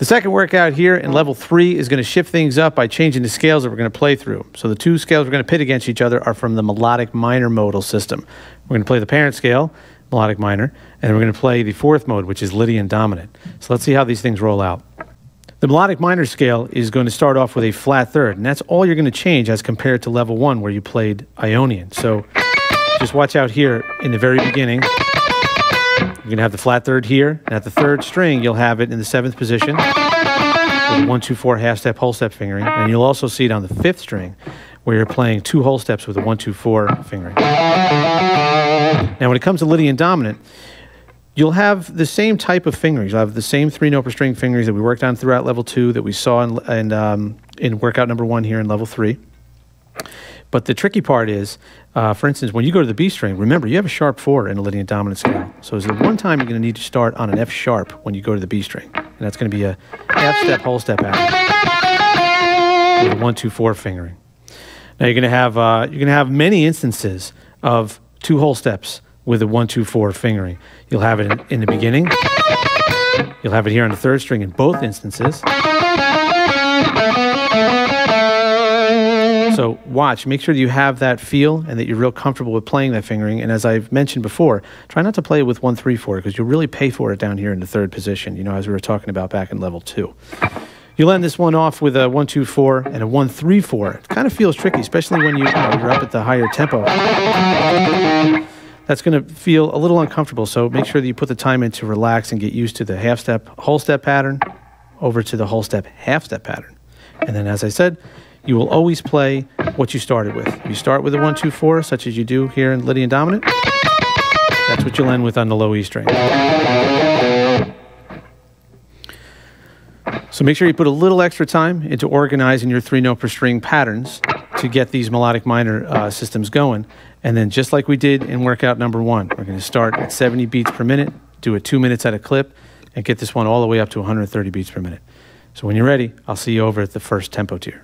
The second workout here in level 3 is going to shift things up by changing the scales that we're going to play through. So the two scales we're going to pit against each other are from the Melodic Minor modal system. We're going to play the parent scale, Melodic Minor, and we're going to play the fourth mode, which is Lydian Dominant. So let's see how these things roll out. The Melodic Minor scale is going to start off with a flat third, and that's all you're going to change as compared to level 1 where you played Ionian. So just watch out here in the very beginning. You're going to have the flat third here, and at the third string, you'll have it in the 7th position with 1, 2, 4 half step, whole step fingering. And you'll also see it on the 5th string where you're playing 2 whole steps with a 1, 2, 4 fingering. Now, when it comes to Lydian Dominant, you'll have the same type of fingerings. You'll have the same 3 note per string fingerings that we worked on throughout level 2 that we saw in workout number 1 here in level 3. But the tricky part is, for instance, when you go to the B string, remember, you have a sharp 4 in a Lydian Dominant scale. So is there one time you're going to need to start on an F sharp when you go to the B string? And that's going to be a half step, whole step pattern with a 1, 2, 4 fingering. Now you're going to have many instances of 2 whole steps with a 1, 2, 4 fingering. You'll have it in the beginning. You'll have it here on the 3rd string in both instances. So watch, make sure that you have that feel and that you're real comfortable with playing that fingering. And as I've mentioned before, try not to play it with 1, 3, 4 because you'll really pay for it down here in the 3rd position, you know, as we were talking about back in level 2. You'll end this one off with a 1, 2, 4 and a 1, 3, 4. It kind of feels tricky, especially when you're up at the higher tempo. That's going to feel a little uncomfortable, so make sure that you put the time in to relax and get used to the half step, whole step pattern over to the whole step, half step pattern. And then, as I said, you will always play what you started with. If you start with a 1, 2, 4, such as you do here in Lydian Dominant, that's what you'll end with on the low E string. So make sure you put a little extra time into organizing your 3 note per string patterns to get these melodic minor systems going. And then just like we did in workout number 1, we're going to start at 70 beats per minute, do it 2 minutes at a clip, and get this one all the way up to 130 beats per minute. So when you're ready, I'll see you over at the first tempo tier.